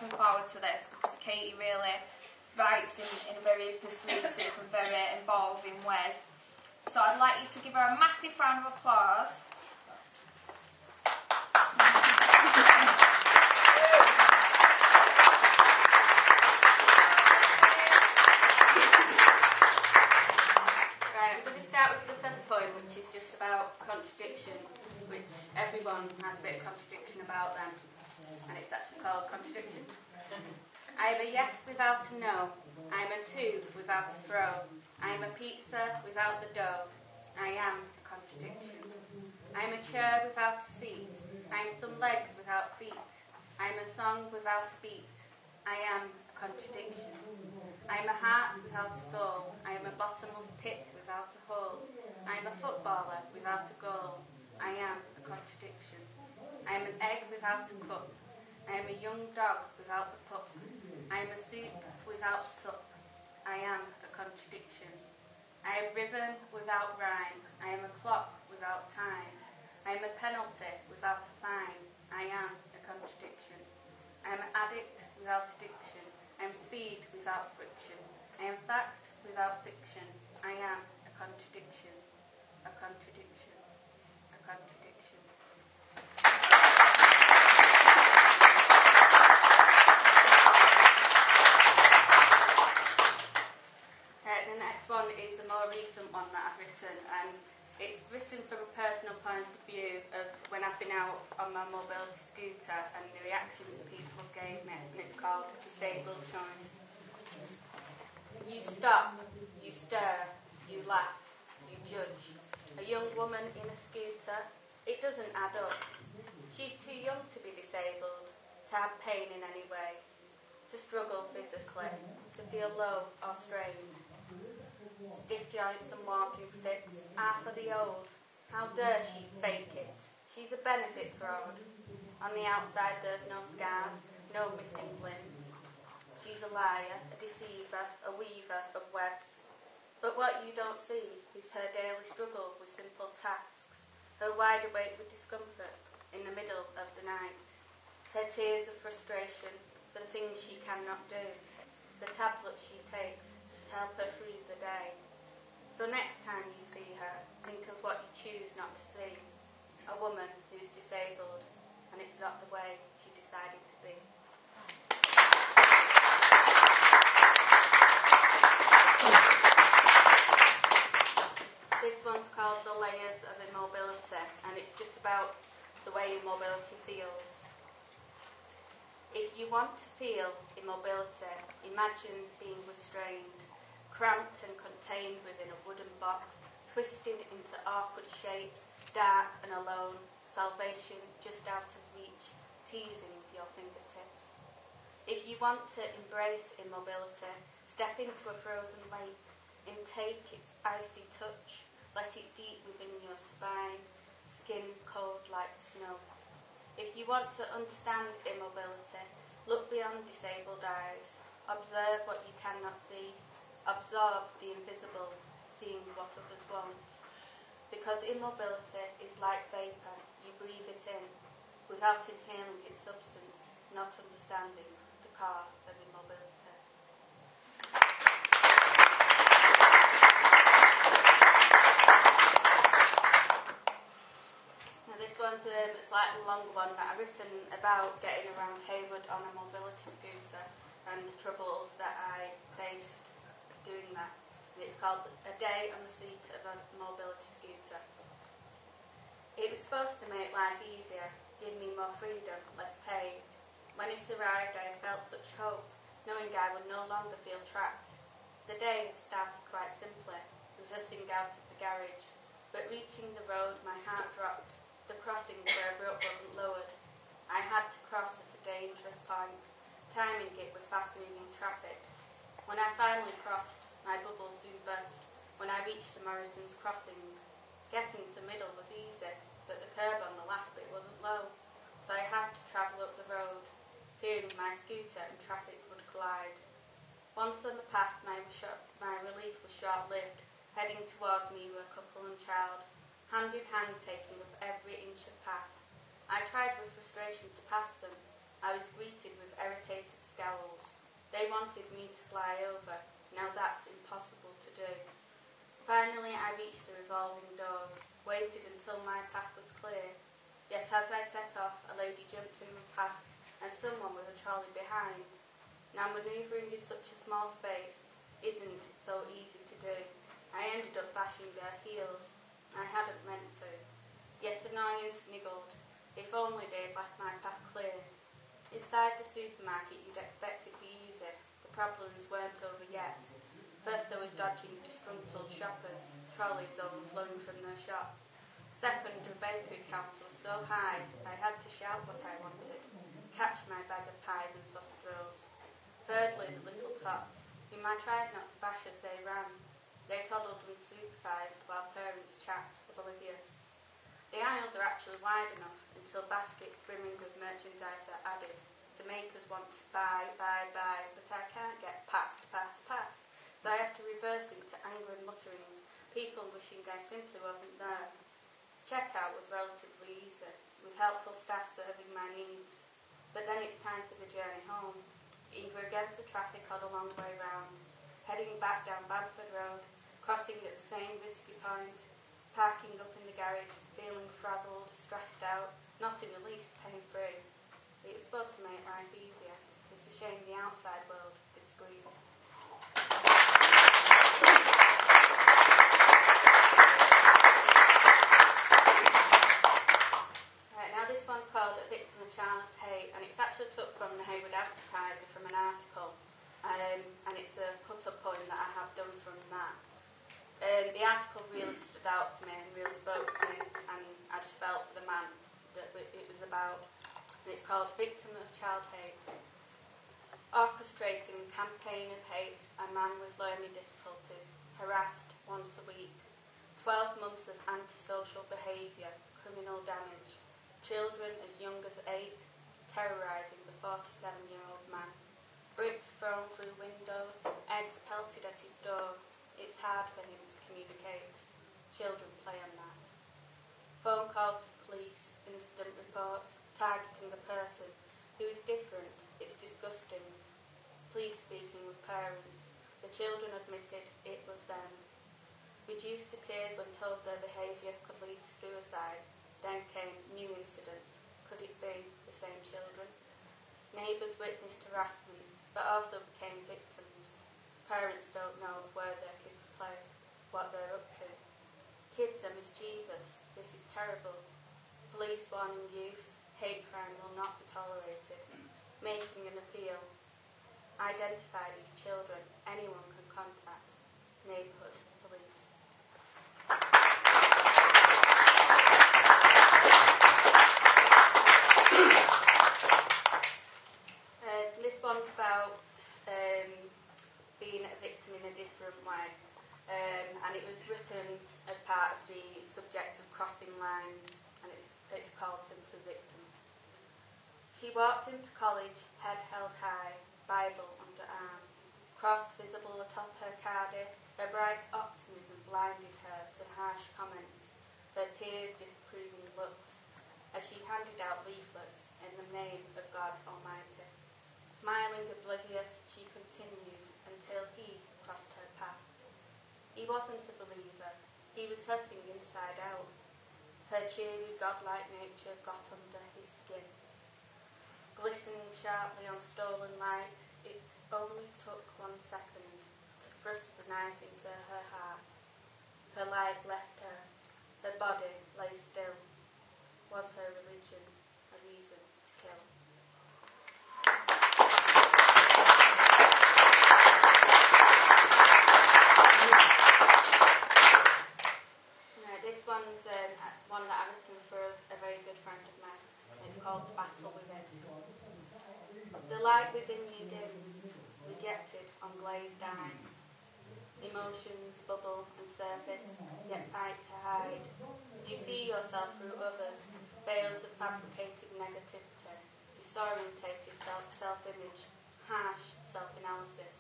looking forward to this because Katie really writes in a very persuasive and very involving way. So I'd like you to give her a massive round of applause. Right, I'm going to start with the first point, which is just about contradiction, which everyone has a bit of contradiction about them, and it's actually called contradiction. I am a yes without a no. I am a to without a fro. I am a pizza without the dough. I am a contradiction. I am a chair without a seat. I am some legs without feet. I am a song without a beat. I am a contradiction. I am a heart without a soul. I am a bottomless pit without a hole. I am a footballer without a goal. I am a contradiction. I am an egg without a cup. I am a young dog without the pup. I am a soup without sup. I am a contradiction. I am rhythm without rhyme. I am a clock without time. I am a penalty without a fine. I am a contradiction. I am an addict without addiction. I am speed without friction. I am fact without fiction. I am a contradiction. A contradiction. A contradiction. The next one is a more recent one that I've written, and it's written from a personal point of view of when I've been out on my mobility scooter and the reactions people gave me, and it's called Disabled Choice. You stop, you stir, you laugh, you judge. A young woman in a scooter, it doesn't add up. She's too young to be disabled, to have pain in any way, to struggle physically, to feel low or strained. Stiff joints and walking sticks are for the old. How dare she fake it? She's a benefit fraud. On the outside there's no scars, no missing limbs. She's a liar, a deceiver, a weaver of webs. But what you don't see is her daily struggle with simple tasks, her wide awake with discomfort in the middle of the night, her tears of frustration for the things she cannot do, the tablets she takes to help her through the day. So next time you see her, think of what you choose not to see. A woman who's disabled, and it's not the way she decided to be. This one's called The Layers of Immobility, and it's just about the way immobility feels. If you want to feel immobility, imagine being restrained, cramped and contained within a wooden box, twisted into awkward shapes, dark and alone, salvation just out of reach, teasing your fingertips. If you want to embrace immobility, step into a frozen lake, intake its icy touch, let it deep within your spine, skin cold like snow. If you want to understand immobility, look beyond disabled eyes, observe what you cannot see, absorb the invisible, seeing what others won't. Because immobility is like vapour, you breathe it in, without inhaling its substance, not understanding the core of immobility. Now this one's a slightly longer one that I've written about getting around Haywood on a mobility scooter and troubles that I faced doing that. And it's called A Day on the Seat of a Mobility Scooter. It was supposed to make life easier, give me more freedom, less pain. When it arrived, I felt such hope, knowing I would no longer feel trapped. The day started quite simply, reversing out of the garage, but reaching the road, my heart dropped. The crossing where a rope wasn't lowered. I had to cross at a dangerous point, timing it with fast-moving traffic. When I finally crossed, my bubble soon burst. When I reached the Morrison's crossing, getting to middle was easy, but the curb on the last bit wasn't low, so I had to travel up the road, fearing my scooter and traffic would collide. Once on the path, my relief was short-lived. Heading towards me were a couple and child, hand in hand taking up every inch of path. I tried with frustration to pass them. I was greeted with irritated scowls. They wanted me to fly over. Now that's impossible to do. Finally, I reached the revolving doors, waited until my path was clear. Yet as I set off, a lady jumped in my path and someone with a trolley behind. Now manoeuvring in such a small space isn't so easy to do. I ended up bashing their heels. I hadn't meant to. Yet annoyance niggled. If only they'd left my path clear. Inside the supermarket you'd expect it to be easy. The problems weren't over yet. First there was dodging disgruntled shoppers, trolleys overflowing from their shop. Second, the bakery counter was so high I had to shout what I wanted. Catch my bag of pies and sausage rolls. Thirdly, the little tots, whom I tried not to bash as they ran. They toddled unsupervised while parents chat, oblivious. The aisles are actually wide enough until baskets brimming with merchandise are added to make us want to buy, but I can't get past. So I have to reverse into anger and muttering, people wishing I simply wasn't there. Checkout was relatively easy, with helpful staff serving my needs. But then it's time for the journey home, either against the traffic or the long way round, heading back down Bamford Road, crossing at the same risky point, parking up in the garage, feeling frazzled, stressed out, not in the least pain-free. It was supposed to make life easier. It's a shame the outside world disagrees. Right, now this one's called A Victim of Child Hate, and it's actually took from the Hayward Advertiser from an article, and it's a cut-up poem that I have done from that. The article really stood out to me and really spoke to me, and I just felt for the man that it was about. And it's called Victim of Child Hate. Orchestrating a campaign of hate, a man with learning difficulties, harassed once a week, 12 months of antisocial behaviour, criminal damage, children as young as 8, terrorising the 47-year-old man, bricks thrown through windows, eggs pelted at his door. It's hard for him to communicate. Children play on that. Phone calls to police, incident reports, targeting a person who is different. It's disgusting. Police speaking with parents. The children admitted it was them. Reduced to tears when told their behaviour could lead to suicide. Then came new incidents. Could it be the same children? Neighbours witnessed harassment, but also became victims. Parents don't know where their kids play, what they're up to. Kids are mischievous. This is terrible. Police warning youths, hate crime will not be tolerated. Making an appeal. Identify these children. Anyone can contact neighbourhood police. This one's about being a victim in a different way, and it was written as part of the subject of crossing lines, and it's called Simply Victim. She walked into college, head held high, Bible under arm, cross visible atop her cardi. Her bright optimism blinded her to harsh comments, her peers' disapproving looks, as she handed out leaflets in the name of God Almighty. Smiling oblivious, she continued until he crossed her path. He wasn't a believer. He was hurting inside out. Her cheery, godlike nature got under his skin. Glistening sharply on stolen light, it only took 1 second to thrust the knife into her heart. Her light left her. Her body lay still. Was her religion a reason to kill? This one's one that I've written for a very good friend of mine. It's called Battle Within. The light within you dims, rejected on glazed eyes. Emotions bubble and surface, yet fight to hide. You see yourself through others, veils of fabricated negativity, disorientated self-image, harsh self-analysis.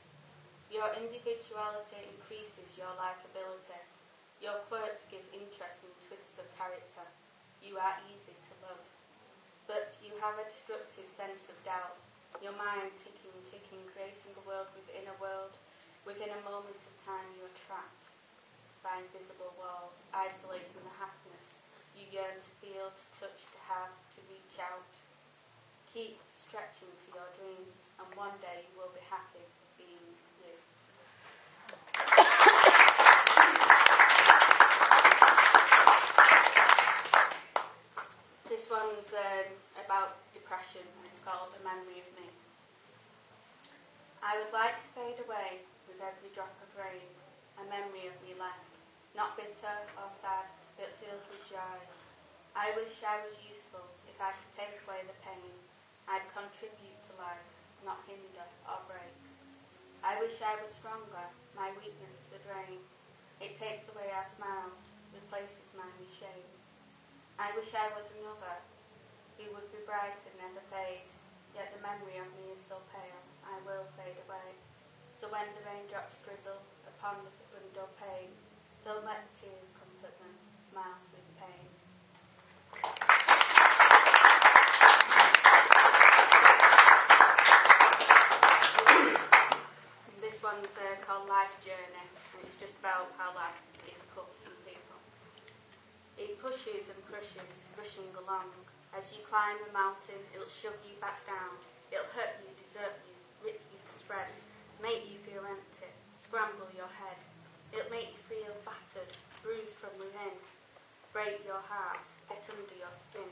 Your individuality increases your likability. Your quirks give interest and twists of character. You are easy to love. But you have a destructive sense of doubt. Your mind ticking, creating a world, within a moment of time you are trapped by invisible walls, isolating the happiness you yearn to feel, to touch, to have, to reach out. Keep stretching to your dreams, and one day you will be happy being you. This one's about depression, and it's called A Memory of Me. I would like to fade away with every drop of rain, a memory of me left, not bitter or sad, but filled with joy. I wish I was useful. If I could take away the pain, I'd contribute to life, not hinder or break. I wish I was stronger. My weakness is a drain. It takes away our smiles, replaces mine with shame. I wish I was another, who would be bright and never fade, yet the memory of me is so pale, I will fade away. So when the raindrops drizzle upon the window pane, don't let the tears comfort them, smile through the pain. This one's called Life Journey, and it's just about how life is difficult for some people. It pushes and crushes, rushing along. As you climb the mountain, it'll shove you back down. It'll hurt you, desert you, rip you to shreds, make you feel empty, scramble your head. It'll make you feel battered, bruised from within, break your heart, get under your skin.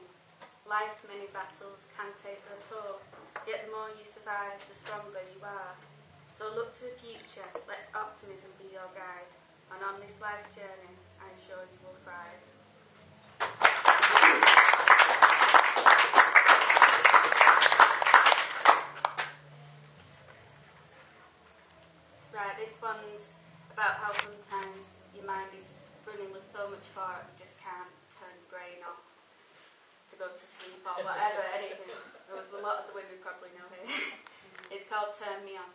Life's many battles can take their toll, yet the more you survive, the stronger you are. So look to the future, let optimism be your guide, and on this life journey, I'm sure you will thrive. Right, this one's about how sometimes your mind is running with so much thought you just can't turn your brain off to go to sleep or whatever, anything. There was a lot of the women probably know here. It's called Turn Me On.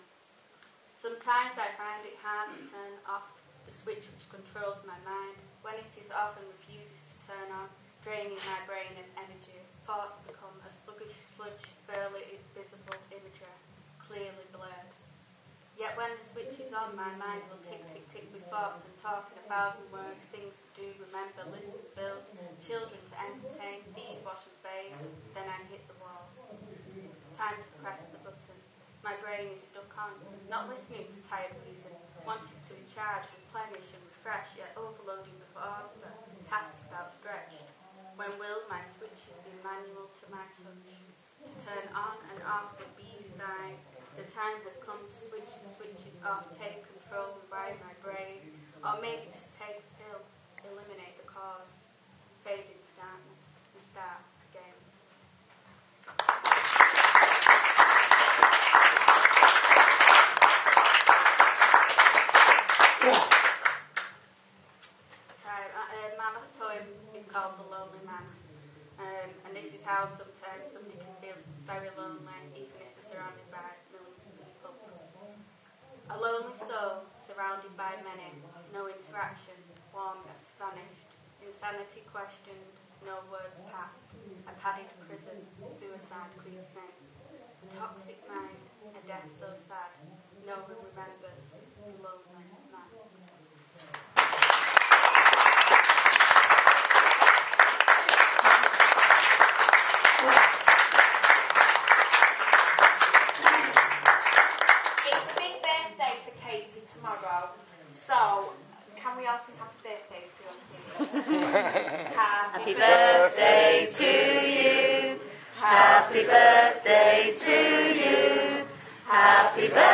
Sometimes I find it hard to turn off the switch which controls my mind. When it is off and refuses to turn on, draining my brain of energy, thoughts become a sluggish sludge, barely visible imagery, clearly blurred. Yet when the switch is on, my mind will tick, tick, tick with thoughts and talk in 1,000 words, things to do, remember, listen, bills, children to entertain, feed, wash and bathe. Then I hit the wall. Time to press the button. My brain is stuck on, not listening to tired reason, wanting to recharge, replenish and refresh, yet overloading with order, tasks outstretched. When will my switches be manual to my touch? To turn on and off would be designed. The time has come to switch the switches off, take control and ride my brain, or maybe just take a pill, eliminate the cause, fade into darkness and start again. My last poem is called The Lonely Man, and this is how sometimes somebody can feel very lonely even if they're surrounded by millions of people. A lonely soul surrounded by many, no interaction, warmness vanished, insanity questioned, no words passed, a padded prison, suicide creeps in, a toxic mind, a death so sad, no one remembers, the lonely man. It's a big birthday for Katie tomorrow, so can we all sing happy birthday to her? Happy birthday to you. Happy birthday to you. Happy birthday.